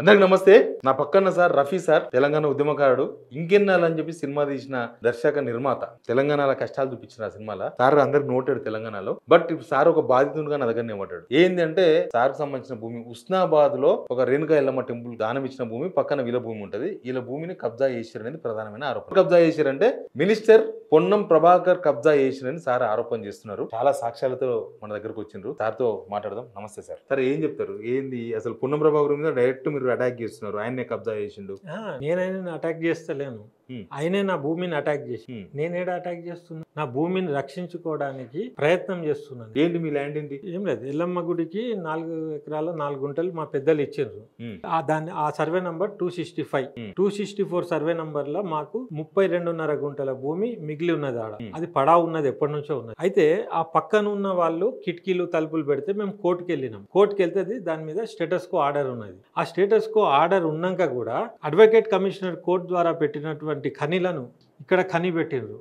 అందరికి నమస్తే. నా పక్కన సార్ రఫీ సార్, తెలంగాణ ఉద్యమకారుడు, ఇంకెన్నాళ్ళని చెప్పి సినిమా తీసిన దర్శక నిర్మాత, తెలంగాణలో కష్టాలు చూపించిన సినిమాలో సార్ అందరికి నోటాడు తెలంగాణలో. బట్ సార్ ఒక బాధితుడుగా నా దగ్గర నిలబడ్డాడు. ఏంది అంటే సార్ సంబంధించిన భూమి ఉస్నాబాద్ లో ఒక రేణుకా ఎల్లమ్మ టెంపుల్ దానం ఇచ్చిన భూమి పక్కన వీళ్ళ భూమి ఉంటది. వీళ్ళ భూమిని కబ్జా చేశారనేది ప్రధానమైన ఆరోపణ. కబ్జా చేశారంటే మినిస్టర్ పొన్నం ప్రభాకర్ కబ్జా చేశారని సార్ ఆరోపణ చేస్తున్నారు. చాలా సాక్ష్యాలతో మన దగ్గరకు వచ్చిండ్రు. సార్తో మాట్లాడదాం. నమస్తే సార్. సార్ ఏం చెప్తారు? ఏంది అసలు పొన్నం ప్రభాకర్ మీద డైరెక్ట్ మీరు అటాక్ చేస్తున్నారు? ఆయన్నే కబ్జా చేసిండు. నేను అటాక్ చేస్తలేను, ఆయనే నా భూమిని అటాక్ చేసి. నేనేడా అటాక్ చేస్తున్నా? నా భూమిని రక్షించుకోవడానికి ప్రయత్నం చేస్తున్నాను. ఏంటి మీ ల్యాండ్ ఏంటి? ఏం లేదు, ఎల్లమ్మ గుడికి 4 ఎకరాల 4 గుంటలు మా పెద్దలు ఇచ్చిండ్రు. ఆ సర్వే నంబర్ 265, 264 సర్వే నంబర్ లో మాకు 32.5 గుంటల భూమి మిగిలి ఉన్నది. ఆడ అది పడా ఉన్నది, ఎప్పటి నుంచో ఉన్నది. అయితే ఆ పక్కన ఉన్న వాళ్ళు కిటికీలు తలుపులు పెడితే మేము కోర్టుకు వెళ్ళినాం. కోర్టుకు వెళ్తే దాని మీద స్టేటస్ కో ఆర్డర్ ఉన్నది. ఆ స్టేటస్ కో ఆర్డర్ ఉన్నాక కూడా అడ్వకేట్ కమిషనర్ కోర్టు ద్వారా పెట్టినటువంటి ఖనిలను ఇక్కడ ఖని పెట్టిండ్రు.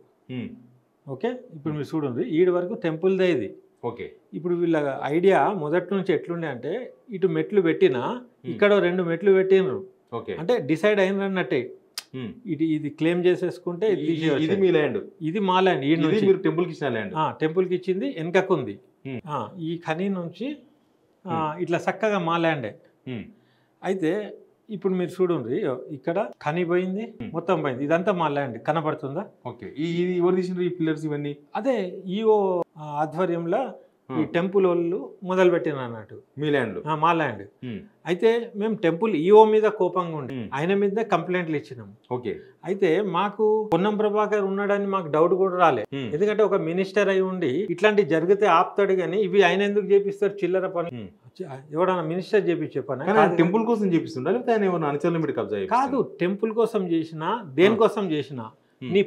ఓకే, ఇప్పుడు మీరు చూడండి, ఈడి వరకు టెంపుల్దే ఇది. ఓకే, ఇప్పుడు వీళ్ళ ఐడియా మొదటి నుంచి ఎట్లుండే అంటే ఇటు మెట్లు పెట్టినా ఇక్కడ 2 మెట్లు పెట్టిండ్రు. అంటే డిసైడ్ అయినట్టే. ఇది క్లెయిమ్ చేసేసుకుంటే ఇది మీ ల్యాండ్, ఇది మా ల్యాండ్. ఈ నుంచి మీరు టెంపుల్కి ఇచ్చిన ల్యాండ్. టెంపుల్కి ఇచ్చింది వెనకకుంది. ఈ ఖని నుంచి ఇట్లా చక్కగా మా ల్యాండే. అయితే ఇప్పుడు మీరు చూడండి, ఇక్కడ ఖని పోయింది, మొత్తం పోయింది. ఇదంతా మా ల్యాండ్ కనబడుతుందా? ఓకే, ఎవరు తీసిండ్రు ఈ పిల్లర్స్ ఇవన్నీ? అదే ఈఓ ఆధ్వర్యంలో ఈ టెంపుల్ వాళ్ళు మొదలు పెట్టిన అన్నట్టు. మీ ల్యాండ్? మా ల్యాండ్. అయితే మేము టెంపుల్ ఈఓ మీద కోపంగా ఉండి ఆయన మీద కంప్లైంట్లు ఇచ్చినాం. ఓకే, అయితే మాకు పొన్నం ప్రభాకర్ ఉన్నాడని మాకు డౌట్ కూడా రాలే. ఎందుకంటే ఒక మినిస్టర్ అయి ఉండి ఇట్లాంటి జరిగితే ఆపుతాడు, కానీ ఇవి ఆయన ఎందుకు చేపిస్తారు? చిల్లర పని. ఎవడన్నా మినిస్టర్ చేపించే పని టెంపుల్ కోసం చేపిస్తుండ కాదు. టెంపుల్ కోసం చేసినా దేనికోసం చేసినా నీ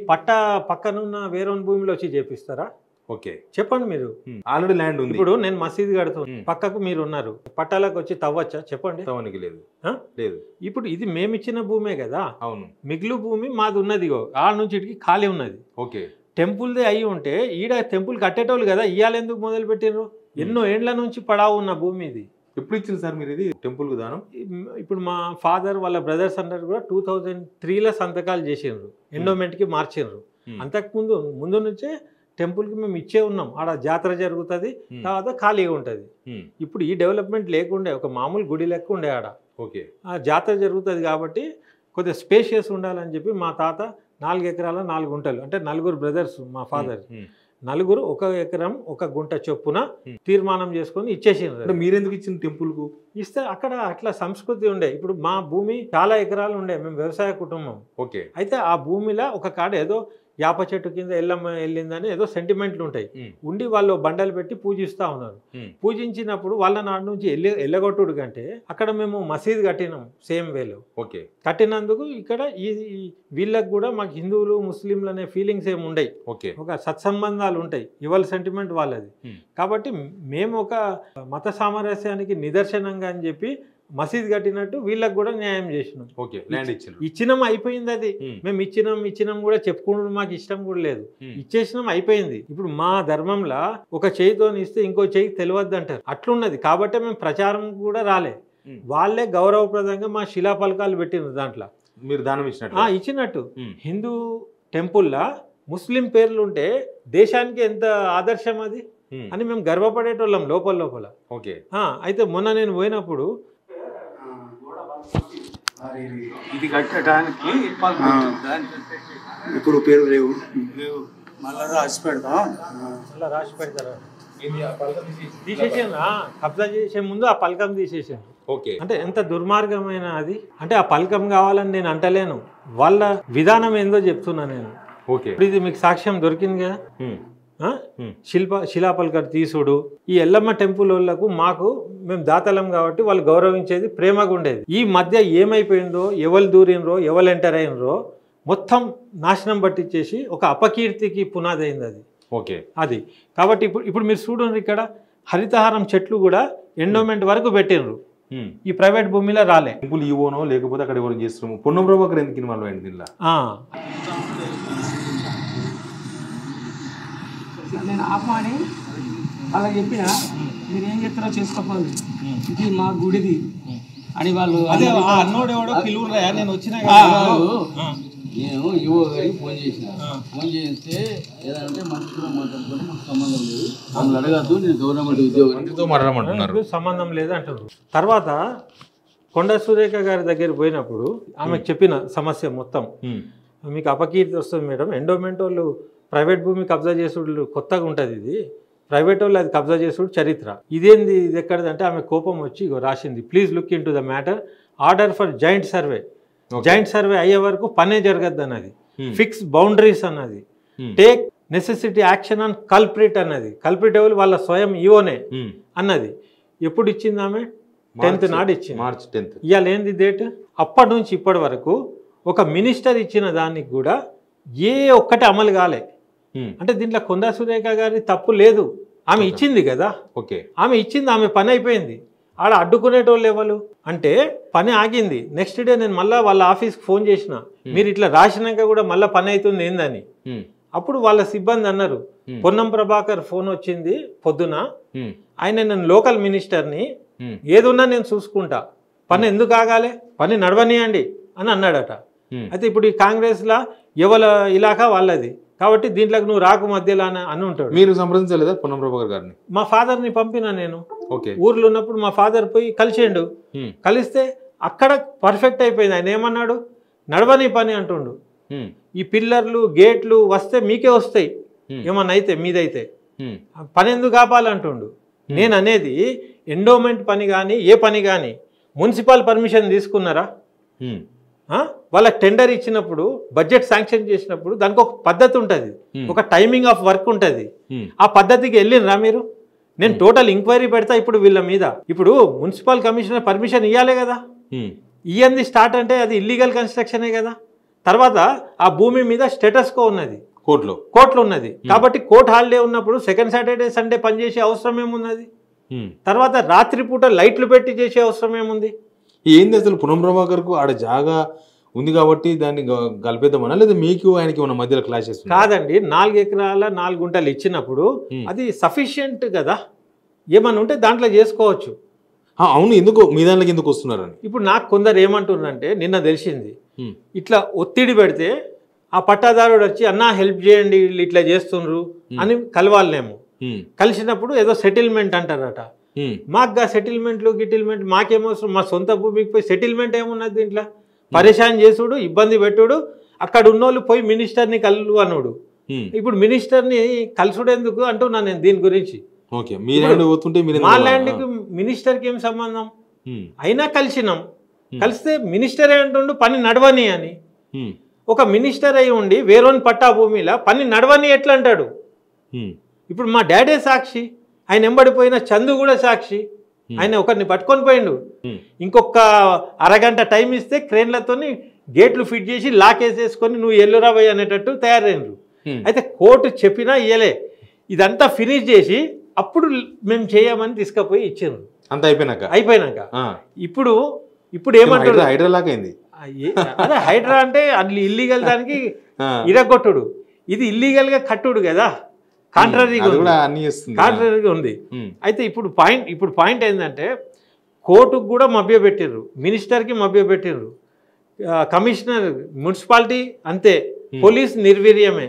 పక్కనున్న వేరే భూమిలో వచ్చి చేపిస్తారా? ఓకే, చెప్పండి. మీరు ఆల్రెడీ ల్యాండ్ ఉంది. ఇప్పుడు నేను మసీదు కడుతున్నా, పక్కకు మీరు ఉన్నారు, పట్టాలకు వచ్చి తవ్వచ్చా? చెప్పండి. తవ్వనికి లేదు. ఇప్పుడు ఇది మేమిచ్చిన భూమే కదా. అవును, మిగులు భూమి మాది ఉన్నది, ఆ నుంచి ఇటుకి ఖాళీ ఉన్నది. ఓకే, టెంపుల్దే అయి ఉంటే ఈడ టెంపుల్ కట్టేటోళ్ళు కదా, ఇవాళ ఎందుకు మొదలు పెట్టినరు? ఎన్నో ఏండ్ల నుంచి పడావు ఉన్న భూమి ఇది. ఎప్పుడు ఇచ్చింది సార్ మీరు ఇది టెంపుల్ కు దానం? ఇప్పుడు మా ఫాదర్ వాళ్ళ బ్రదర్స్ అందరు కూడా 2003లో సంతకాలు చేసిండ్రు, ఎండోమెంట్ కి మార్చిండ్రు. అంతకు ముందు నుంచే టెంపుల్ కి మేము ఇచ్చే ఉన్నాం. ఆడ జాతర జరుగుతుంది, తర్వాత ఖాళీగా ఉంటుంది. ఇప్పుడు ఈ డెవలప్మెంట్ లేకుండే ఒక మామూలు గుడి లెక్క ఉండే ఆడ. ఓకే, ఆ జాతర జరుగుతుంది కాబట్టి కొద్దిగా స్పేషియస్ ఉండాలని చెప్పి మా తాత 4 ఎకరాల 4 గుంటలు, అంటే 4 బ్రదర్స్, మా ఫాదర్ 4 1 ఎకరం 1 గుంట చొప్పున తీర్మానం చేసుకొని ఇచ్చేసిండ్రు. మీరెందుకు ఇచ్చిన టెంపుల్ కు? ఇస్తే అక్కడ అట్లా సంస్కృతి ఉండే. ఇప్పుడు మా భూమి చాలా ఎకరాలు ఉండే, మేము వ్యవసాయ కుటుంబం. ఓకే, అయితే ఆ భూమిలో ఒక కాడ ఏదో యాప చెట్టు కింద ఎల్లమ్మ వెళ్ళిందని ఏదో సెంటిమెంట్లు ఉంటాయి. ఉండి వాళ్ళు బండలు పెట్టి పూజిస్తూ ఉన్నారు. పూజించినప్పుడు వాళ్ళ నాటి నుంచి ఎల్లగొట్టుడు కంటే అక్కడ మేము మసీద్ కట్టినాం సేమ్ వేలో. ఓకే, కట్టినందుకు ఇక్కడ ఈ వీళ్ళకి కూడా మాకు హిందువులు ముస్లింలు అనే ఫీలింగ్స్ ఏమి ఉండయి. ఒక సత్సంబంధాలు ఉంటాయి, ఇవాళ సెంటిమెంట్ వాళ్ళది. కాబట్టి మేము ఒక మత సామరస్యానికి నిదర్శనంగా అని చెప్పి మసీద్ కట్టినట్టు వీళ్ళకి కూడా న్యాయం చేసినాం. ఇచ్చినాం, అయిపోయింది. అది మేము ఇచ్చినాం కూడా చెప్పుకోవడం మాకు ఇష్టం కూడా లేదు. ఇచ్చేసినాం, అయిపోయింది. ఇప్పుడు మా ధర్మంలో ఒక చేయితో ఇస్తే ఇంకో చేయికి తెలియద్దు అంటారు, అట్లున్నది. కాబట్టి మేము ప్రచారం కూడా రాలే. వాళ్ళే గౌరవప్రదంగా మా శిలా పలకాలు పెట్టినారు. దాంట్లో మీరు దానం ఇచ్చినట్టు హిందూ టెంపుల్లా ముస్లిం పేర్లు ఉంటే దేశానికి ఎంత ఆదర్శం అది అని మేము గర్వపడేటోళ్ళం లోపల. ఓకే, అయితే మొన్న నేను పోయినప్పుడు ఇది కట్టడానికి ఇప్పుడు పేరు లేవు, మళ్ళా రాసి పెడతాం. పెడతారా? తీసేసాను. కబ్జా చేసే ముందు ఆ పలకం తీసేసాను. అంటే ఎంత దుర్మార్గమైన అది. అంటే ఆ పలకం కావాలని నేను అంటలేను, వాళ్ళ విధానం ఏందో చెప్తున్నా నేను. ఇప్పుడు ఇది మీకు సాక్ష్యం దొరికింది కదా. శిలాపలకర్ తీసుడు. ఈ ఎల్లమ్మ టెంపుల్ వాళ్ళకు మాకు మేము దాతలం కాబట్టి వాళ్ళు గౌరవించేది, ప్రేమగా ఉండేది. ఈ మధ్య ఏమైపోయిందో, ఎవరు దూరినరో, ఎవరు ఎంటర్ అయినరో మొత్తం నాశనం పట్టించేసి ఒక అపకీర్తికి పునాది అయింది అది. అది కాబట్టి ఇప్పుడు మీరు చూడండి, ఇక్కడ హరితహారం చెట్లు కూడా ఎండోమెంట్ వరకు పెట్టినరు, ఈ ప్రైవేట్ భూమిలో రాలే. టెంపుల్ ఈవోనో లేకపోతే అక్కడ ఎవరు చేస్తున్నాము. పొన్నం ప్రభాకర్ ఎందుకు ఇన్వాల్వ్ అయింది దీనిలో? నేను ఆపమని అలా చెప్పిన, మీరు ఏం చెప్తారో చేసుకోపోదు, ఇది మా గుడిది, అని వాళ్ళు అదే ఆ అన్నోడు ఎవడో పిలువురా నేను వచ్చినా నేను యువ గారికి ఫోన్ చేసిన ఫోన్ చేస్తే ఏదంటే మంత్రితో మాట్లాడుకుంటే మాకు సంబంధం లేదు మమ్మల్ని అడగద్దు నేను గవర్నమెంట్ ఉద్యోగంతో మాట్లాడమంటున్నారు సంబంధం లేదు అంటారు. తర్వాత కొండ సురేఖ గారి దగ్గర పోయినప్పుడు ఆమెకు చెప్పిన సమస్య మొత్తం మీకు అపకీర్తి వస్తుంది మేడం, ఎండోమెంట్ వాళ్ళు ప్రైవేట్ భూమి కబ్జా చేసుడు కొత్తగా ఉంటుంది, ఇది ప్రైవేట్ వాళ్ళు అది కబ్జా చేసుడు చరిత్ర, ఇదేంది ఇది ఎక్కడదంటే ఆమె కోపం వచ్చి రాసింది please look in to the matter order for joint survey. Joint survey అయ్యే వరకు పనే జరగద్దు అన్నది, ఫిక్స్ బౌండరీస్ అన్నది, take necessity action on culprit అన్నది, కల్ప్రిట్ ఎవరు వాళ్ళ స్వయం ఈవోనే అన్నది. ఎప్పుడు ఇచ్చింది ఆమె 10th నాడు ఇచ్చింది, మార్చ్ 10th. ఇవాళ ఏంది డేట్? అప్పటి నుంచి ఇప్పటి వరకు ఒక మినిస్టర్ ఇచ్చిన దానికి కూడా ఏ ఒక్కటి అమలు కాలే. అంటే దీంట్లో కొండా సురేఖ గారి తప్పు లేదు, ఆమె ఇచ్చింది కదా, ఆమె ఇచ్చింది, ఆమె పని అయిపోయింది. ఆడ అడ్డుకునేటోళ్ళు ఎవరు అంటే పని ఆగింది. నెక్స్ట్ డే నేను మళ్ళీ వాళ్ళ ఆఫీస్కి ఫోన్ చేసిన, మీరు ఇట్లా రాసినాక కూడా మళ్ళీ పని అవుతుంది ఏందని. అప్పుడు వాళ్ళ సిబ్బంది అన్నారు పొన్నం ప్రభాకర్ ఫోన్ వచ్చింది పొద్దున, ఆయన నేను లోకల్ మినిస్టర్ని, ఏదున్నా నేను చూసుకుంటా, పని ఎందుకు ఆగాలి, పని నడవనియండి అని అన్నాడట. అయితే ఇప్పుడు ఈ కాంగ్రెస్లో ఎవల ఇలాకా వాళ్ళది కాబట్టి దీంట్లోకి నువ్వు రాకు మధ్యలో అని ఉంటాడు. మీరు సంప్రదించలేదా పొన్నం ప్రభాకర్ గారిని? మా ఫాదర్ని పంపినా నేను, ఊర్లో ఉన్నప్పుడు మా ఫాదర్ పోయి కలిసిండు, కలిస్తే అక్కడ పర్ఫెక్ట్ అయిపోయింది. ఆయన ఏమన్నాడు, నడవని పని అంటుండు, ఈ పిల్లర్లు గేట్లు వస్తే మీకే వస్తాయి, ఏమన్నా అయితే మీదైతే పని ఎందుకు కాపాలంటుండు. నేను అనేది ఎండోమెంట్ పని కానీ ఏ పని కానీ మున్సిపల్ పర్మిషన్ తీసుకున్నారా? వాళ్ళకి టెండర్ ఇచ్చినప్పుడు బడ్జెట్ శాంక్షన్ చేసినప్పుడు దానికి ఒక పద్ధతి ఉంటుంది, ఒక టైమింగ్ ఆఫ్ వర్క్ ఉంటుంది, ఆ పద్ధతికి వెళ్ళినరా మీరు? నేను టోటల్ ఎంక్వైరీ పెడతా ఇప్పుడు వీళ్ళ మీద. ఇప్పుడు మున్సిపల్ కమిషనర్ పర్మిషన్ ఇవ్వాలి కదా, ఇయ్యంది స్టార్ట్ అంటే అది ఇల్లీగల్ కన్స్ట్రక్షనే కదా. తర్వాత ఆ భూమి మీద స్టేటస్ కో ఉన్నది, కోర్టులో ఉన్నది కాబట్టి కోర్టు హాలిడే ఉన్నప్పుడు సెకండ్ సాటర్డే సండే పనిచేసే అవసరం ఏమున్నది? తర్వాత రాత్రిపూట లైట్లు పెట్టి చేసే అవసరం ఏముంది? ఏంది అసలు పొన్నం ప్రభాకర్కు ఆడ జాగా ఉంది కాబట్టి దాన్ని కలిపేద్దామన్నా లేదా మీకు ఆయనకి ఉన్న మధ్యలో క్లాషెస్? కాదండి, 4 ఎకరాల 4 గుంటలు ఇచ్చినప్పుడు అది సఫిషియంట్ కదా, ఏమన్నా ఉంటే దాంట్లో చేసుకోవచ్చు. అవును, ఎందుకు మీ దాంట్లోకి ఎందుకు వస్తున్నారని ఇప్పుడు నాకు కొందరు ఏమంటున్నారంటే నిన్న తెలిసింది, ఇట్లా ఒత్తిడి పెడితే ఆ పట్టాదారుడు వచ్చి అన్నా హెల్ప్ చేయండి వీళ్ళు ఇట్లా చేస్తుండ్రు అని కలవాలనేమో, కలిసినప్పుడు ఏదో సెటిల్మెంట్ అంటారట. మాకు సెటిల్మెంట్లు గిటిల్మెంట్ మాకేమవసరం, మా సొంత భూమికి పోయి సెటిల్మెంట్ ఏమున్నది దీంట్లో? పరేషాన్ చేసుడు, ఇబ్బంది పెట్టుడు, అక్కడ ఉన్నోళ్ళు పోయి మినిస్టర్ని కలు అనుడు. ఇప్పుడు మినిస్టర్ని కలుసుడు ఎందుకు అంటున్నా నేను దీని గురించి. మా ల్యాండ్కి మినిస్టర్కి ఏం సంబంధం? అయినా కలిసినాం, కలిస్తే మినిస్టరే అంటుండు పని నడవని అని. ఒక మినిస్టర్ అయి ఉండి వేరొని పట్టా భూమిలో పని నడవని ఎట్లా అంటాడు? ఇప్పుడు మా డాడే సాక్షి, ఆయన ఎంబడిపోయిన చందు కూడా సాక్షి. ఆయన ఒకరిని పట్టుకొని పోయిండు, ఇంకొక అరగంట టైం ఇస్తే క్రేన్లతో గేట్లు ఫిట్ చేసి లాక్ వేసేసుకొని నువ్వు ఎల్లురాబోయ్ అనేటట్టు తయారైనరు. అయితే కోర్టు చెప్పినా ఇయ్యలే, ఇదంతా ఫినిష్ చేసి అప్పుడు మేము చేయమని తీసుకుపోయి ఇచ్చారు. అంత అయిపోయినాక ఇప్పుడు ఏమంటారు? హైడ్రా లాక్ అయింది. అదే హైడ్రా అంటే అది ఇల్లీగల్ దానికి ఇరగొట్టుడు, ఇది ఇల్లీగల్ గా కట్టుడు కదా, కాంట్రరీగా ఉంది. అయితే ఇప్పుడు పాయింట్ ఏంటంటే కోర్టుకు కూడా మభ్యపెట్టిర్రు, మినిస్టర్కి మభ్యపెట్టిర్రు, కమిషనర్ మున్సిపాలిటీ అంతే, పోలీస్ నిర్వీర్యమే.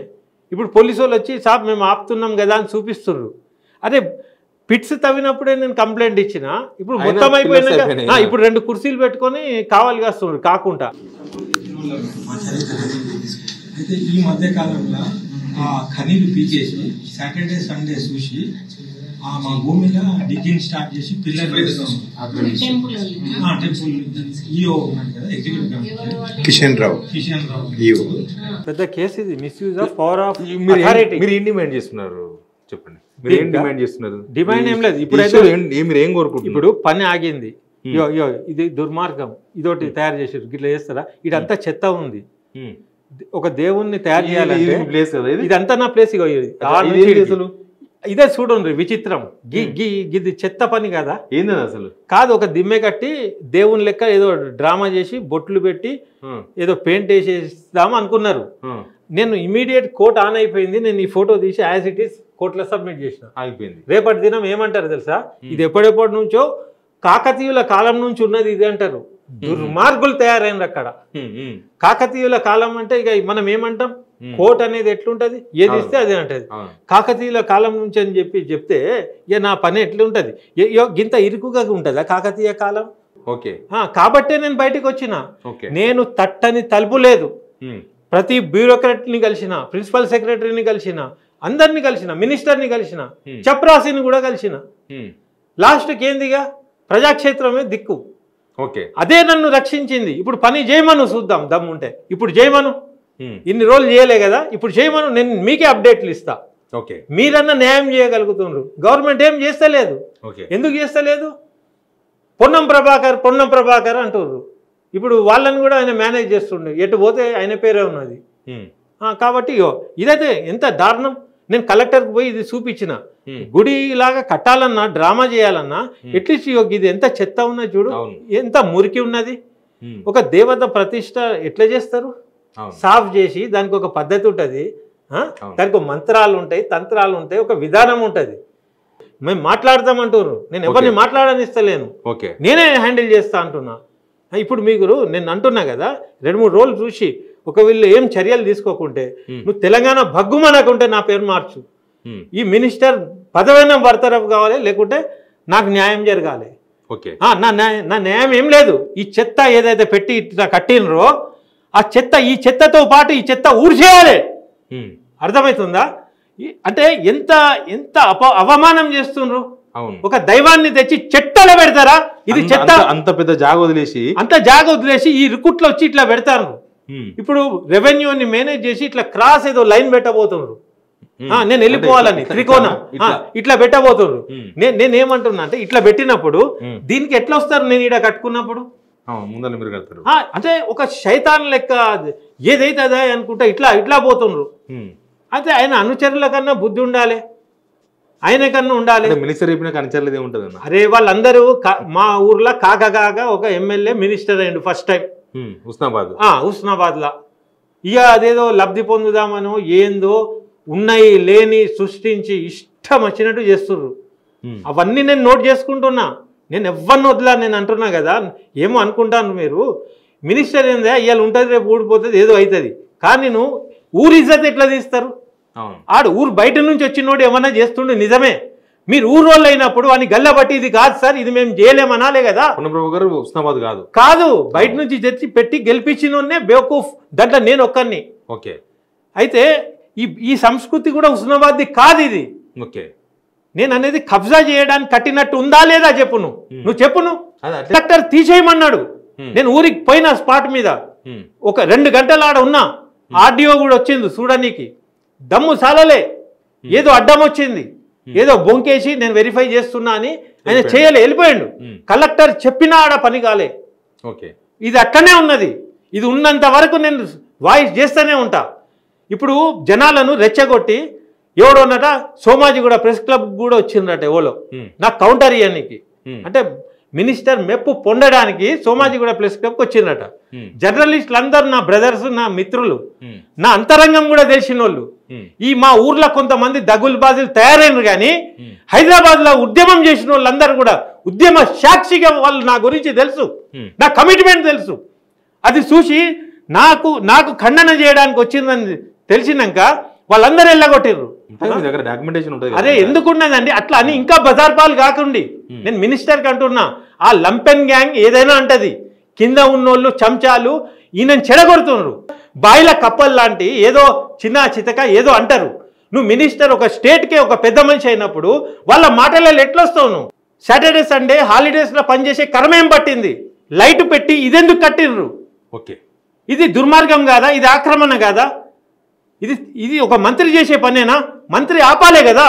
ఇప్పుడు పోలీసు వాళ్ళు వచ్చి సాబ్ మేము ఆపుతున్నాం కదా అని చూపిస్తుర్రు. అదే పిట్స్ తవ్వినప్పుడే నేను కంప్లైంట్ ఇచ్చిన, ఇప్పుడు మొత్తం అయిపోయినాక ఇప్పుడు 2 కుర్చీలు పెట్టుకొని కావాలి కాస్తున్నారు కాకుండా. అయితే ఈ మధ్య కాలంలో ఆ ఖనీలు పీకేసి సాటర్డే సండే చూసి మా భూమిలో డిగ్గింగ్ స్టార్ట్ చేసి పిల్లర్ టెంపుల్ ఈఓ ఉన్నాడు కదా ఎగ్జిక్యూటివ్ కమిషనర్ కిషన్ రావు పెద్ద కేసు ఇది, misuse of power of authority. మీరు ఏం డిమాండ్ చేస్తున్నారు చెప్పండి? మీరు ఏం డిమాండ్ చేస్తున్నారు? డిమాండ్ ఏం లేదు, ఇప్పుడు మీరు ఏం కోరుకుంటున్నారు? ఇప్పుడు పని ఆగింది, ఇది దుర్మార్గం, ఇదోటి తయారు చేసారు, ఇట్లా చేస్తారా? ఇదంతా చెత్త ఉంది, ఒక దేవుణ్ణి తయారు చేయాలంటే ఇదంతా నా ప్లేస్. ఇదే చూడండి విచిత్రం, ఇది చెత్త పని కదా, ఏంది అసలు కాదు. ఒక దిమ్మె కట్టి దేవుని లెక్క ఏదో డ్రామా చేసి బొట్లు పెట్టి ఏదో పెయింట్ వేసేద్దాం అనుకున్నారు. నేను ఇమీడియట్ కోర్ట్ ఆన్ అయిపోయింది, నేను ఈ ఫోటో తీసి యాజ్ ఇట్ ఈస్ కోర్టులో సబ్మిట్ చేసిన. అయిపోయింది. రేపటి దినం ఏమంటారు తెలుసా, ఇది ఎప్పటి నుంచో కాకతీయుల కాలం నుంచి ఉన్నది ఇది అంటారు. దుర్మార్గులు తయారైనరు అక్కడ. కాకతీయుల కాలం అంటే ఇక మనం ఏమంటాం, కోట్ అనేది ఎట్లుంటది, ఏది ఇస్తే అదే అంటది. కాకతీయుల కాలం నుంచి అని చెప్తే ఇక నా పని ఎట్లుంటది, గింత ఇరుకుగా ఉంటుందా కాకతీయ కాలం? ఓకే, కాబట్టే నేను బయటకు వచ్చిన. నేను తట్టని తలుపు లేదు. ప్రతి బ్యూరోక్రాట్ని కలిసిన, ప్రిన్సిపల్ సెక్రటరీని కలిసిన, అందరిని కలిసిన, మినిస్టర్ని కలిసిన, చప్రాసిని కూడా కలిసిన. లాస్ట్కి ఏందిగా ప్రజాక్షేత్రమే దిక్కు. ఓకే, అదే నన్ను రక్షించింది. ఇప్పుడు పని చేయమను, చూద్దాం దమ్ముంటే ఇప్పుడు చేయమను. ఇన్ని రోజులు చేయలే కదా, ఇప్పుడు చేయమను, నేను మీకే అప్డేట్లు ఇస్తా. ఓకే, మీరన్నా న్యాయం చేయగలుగుతున్నారు. గవర్నమెంట్ ఏం చేస్తలేదు. ఎందుకు చేస్తలేదు? పొన్నం ప్రభాకర్ అంటున్నారు. ఇప్పుడు వాళ్ళని కూడా ఆయన మేనేజ్ చేస్తుండే, ఎటు పోతే ఆయన పేరే ఉన్నది. కాబట్టి ఇదైతే ఎంత దారుణం. నేను కలెక్టర్కి పోయి ఇది చూపించిన, గుడి లాగా కట్టాలన్నా, డ్రామా చేయాలన్నా అట్లీస్ట్ ఇది ఎంత చెత్త ఉన్నది చూడు, ఎంత మురికి ఉన్నది. ఒక దేవత ప్రతిష్ట ఎట్లా చేస్తారు? సాఫ్ చేసి దానికి ఒక పద్ధతి ఉంటుంది, దానికి మంత్రాలు ఉంటాయి, తంత్రాలు ఉంటాయి, ఒక విధానం ఉంటుంది. మేము మాట్లాడతామంటున్నారు, నేను ఎవరిని మాట్లాడనిస్తలేను, నేనే హ్యాండిల్ చేస్తా అంటున్నా. ఇప్పుడు మీకు నేను అంటున్నా కదా, 2-3 రోజులు చూసి ఒక వీళ్ళు ఏం చర్యలు తీసుకోకుంటే, నువ్వు తెలంగాణ భగ్గుమనకుంటే నా పేరు మార్చు. ఈ మినిస్టర్ పదవైనా బర్తరఫ్ కావాలి, లేకుంటే నాకు న్యాయం జరగాలి. నా న్యాయం ఏం లేదు. ఈ చెత్త ఏదైతే పెట్టి ఇట్లా కట్టినరో ఆ చెత్త, ఈ చెత్తతో పాటు ఈ చెత్త ఊర్చేయాలి. అర్థమవుతుందా? అంటే ఎంత ఎంత అవమానం చేస్తుండ్రు. ఒక దైవాన్ని తెచ్చి చెట్టలో పెడతారా? ఇది చెత్త. అంత పెద్ద జాగ వదిలేసి ఈ రికుట్లో వచ్చి ఇట్లా పెడతారు. ఇప్పుడు రెవెన్యూని మేనేజ్ చేసి ఇట్లా క్రాస్ ఏదో లైన్ పెట్టబోతున్నారు. నేను వెళ్ళిపోవాలని త్రికోణం ఇట్లా పెట్టబోతున్నారు. నేనేమంటున్నా అంటే, ఇట్లా పెట్టినప్పుడు దీనికి ఎట్లా వస్తారు? నేను ఈడ కట్టుకున్నప్పుడు అంటే ఒక శైతాన్ లెక్క ఏదైతే అదే అనుకుంటా ఇట్లా పోతున్నారు. అయితే ఆయన అనుచరుల కన్నా బుద్ధి ఉండాలి, ఆయన కన్నా ఉండాలి. అరే వాళ్ళందరూ మా ఊర్లో కాక ఒక ఎమ్మెల్యే మినిస్టర్ అయ్యిండు ఫస్ట్ టైం ఉస్నాబాద్ లా. ఇక అదేదో లబ్ధి పొందుదామనో ఏందో ఉన్నాయి లేని సృష్టించి ఇష్టం వచ్చినట్టు చేస్తుర్రు. అవన్నీ నేను నోట్ చేసుకుంటున్నా. నేను ఎవరిని వదిలా, నేను అంటున్నా కదా. ఏమో అనుకుంటాను మీరు, మినిస్టర్ ఏందా ఇవాళ ఉంటుంది రేపు ఊడిపోతుంది ఏదో అవుతుంది. కానీ నువ్వు ఊరి ఇజ్జత్ ఎట్లా తీస్తారు? ఆడు ఊరు బయట నుంచి వచ్చినోడు ఏమన్నా చేస్తుండే నిజమే. మీరు ఊరు వాళ్ళు అయినప్పుడు అని గల్లబట్టి ఇది కాదు సార్, ఇది మేము చేయలేమనాలే కదా. ఉస్నాబాద్ కాదు, బయట నుంచి తెచ్చి పెట్టి గెలిపించినోన్నే బేవకూఫ్. దాంట్లో నేను ఒక్కరిని. అయితే ఈ సంస్కృతి కూడా ఉస్నాబాద్ది కాదు. ఇది నేను అనేది కబ్జా చేయడానికి కట్టినట్టు ఉందా లేదా చెప్పు. నువ్వు చెప్పును. కలెక్టర్ తీసేయమన్నాడు. నేను ఊరికి పోయిన స్పాట్ మీద ఒక 2 గంటలు ఆడ ఉన్నా. ఆర్డీఓ కూడా వచ్చింది చూడడానికి. దమ్ము సాలలే, ఏదో అడ్డం వచ్చింది, ఏదో బొంకేసి నేను వెరిఫై చేస్తున్నా అని ఆయన చేయలే, వెళ్ళిపోయాడు. కలెక్టర్ చెప్పినా ఆడ పని కాలే. ఇది అక్కడనే ఉన్నది. ఇది ఉన్నంత వరకు నేను వాయిస్ చేస్తూనే ఉంటా. ఇప్పుడు జనాలను రెచ్చగొట్టి ఎవడోనట సోమాజీ కూడా ప్రెస్ క్లబ్ కూడా వచ్చిందట ఎవరో నాకు కౌంటర్ ఇవ్వడానికి. అంటే మినిస్టర్ మెప్పు పొందడానికి సోమాజీ కూడా ప్రెస్ క్లబ్కి వచ్చిందట. జర్నలిస్టులు అందరూ నా బ్రదర్స్, నా మిత్రులు, నా అంతరంగం కూడా తెలిసిన వాళ్ళు. ఈ మా ఊర్లో కొంతమంది దగుల్ బాజులు తయారైనరు. కానీ హైదరాబాద్లో ఉద్యమం చేసిన వాళ్ళందరూ కూడా ఉద్యమ సాక్షిగా వాళ్ళు నా గురించి తెలుసు, నా కమిట్మెంట్ తెలుసు. అది చూసి నాకు ఖండన చేయడానికి వచ్చిందని తెలిసినాక వాళ్ళందరూ వెళ్ళగొట్టిర్రు. అదే ఎందుకున్నదండి అట్లా అని ఇంకా బజార్ పాలు కాకండి. నేను మినిస్టర్కి అంటున్నా, ఆ లంపెన్ గ్యాంగ్ ఏదైనా అంటది, కింద ఉన్నోళ్ళు చెంచాలు ఈయనని చెడగొడుతున్నారు. బాయిల కప్పల్ లాంటి ఏదో చిన్న చితక ఏదో అంటారు. నువ్వు మినిస్టర్ ఒక స్టేట్కే ఒక పెద్ద మనిషి అయినప్పుడు వాళ్ళ మాటలలో ఎట్లొస్తావు నువ్వు? సాటర్డే సండే హాలిడేస్లో పనిచేసే కర్మేం పట్టింది? లైట్ పెట్టి ఇదెందుకు కట్టిర్రు? ఇది దుర్మార్గం కాదా? ఇది ఆక్రమణ కాదా? ఇది ఒక మంత్రి చేసే పనేనా? మంత్రి ఆపాలే కదా.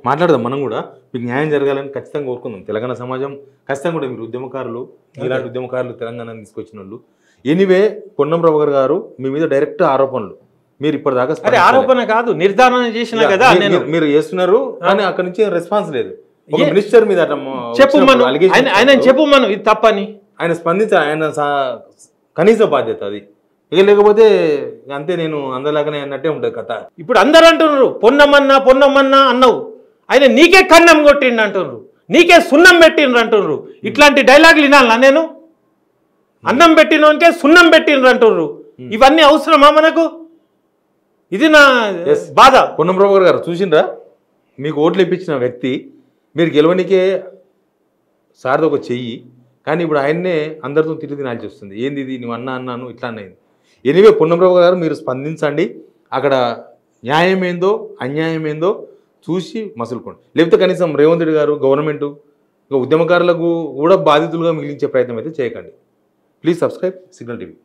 మాట్లాడదాం మనం కూడా. మీకు న్యాయం జరగాలని ఖచ్చితంగా కోరుకుందాం. తెలంగాణ సమాజం ఖచ్చితంగా కూడా మీరు ఉద్యమకారులు, ఇలాంటి ఉద్యమకారులు తెలంగాణ తీసుకొచ్చిన వాళ్ళు. ఎనీవే పొన్నం ప్రభాకర్ గారు మీ మీద డైరెక్ట్ ఆరోపణలు మీరు ఇప్పటిదాకా ఆరోపణ కాదు నిర్ధారణ చేసిన కదా మీరు చేస్తున్నారు, కానీ అక్కడ నుంచి రెస్పాన్స్ లేదు. ఒక మినిస్టర్ మీద చెప్పు ఆయన చెప్పు మనం ఇది తప్పని ఆయన స్పందించాలి. ఆయన కనీస బాధ్యత అది. ఇక లేకపోతే అంతే, నేను అందలాగానే అన్నట్టే ఉంటుంది కథ. ఇప్పుడు అందరు అంటున్నారు పొన్నమన్నా అన్నావు, ఆయన నీకే కన్నం కొట్టిండు అంటున్నారు. నీకే సున్నం పెట్టిండ్రు అంటుర్రు. ఇట్లాంటి డైలాగులు వినాలా నేను? అన్నం పెట్టినోనికే సున్నం పెట్టిండ్రు అంటుర్రు. ఇవన్నీ అవసరమా మనకు? ఇది నా బాధ. పొన్నం ప్రభాకర్ గారు చూసిండ్రా, మీకు ఓట్లు ఇప్పించిన వ్యక్తి మీరు గెలవనికే సార్ది ఒక చెయ్యి, కానీ ఇప్పుడు ఆయన్నే అందరితో తిరిగి తినాల్సి వస్తుంది. ఏంది ఇది, నువ్వు అన్నాను ఇట్లా అన్నది. ఎనివే పొన్నం ప్రభాకర్ గారు మీరు స్పందించండి, అక్కడ న్యాయం ఏందో అన్యాయం ఏందో చూసి మసులుకోండి. లేకపోతే కనీసం రేవంత్ రెడ్డి గారు గవర్నమెంట్ ఇంకా ఉద్యమకారులకు కూడా బాధితులుగా మిగిలించే ప్రయత్నం అయితే చేయకండి. Please subscribe signal TV.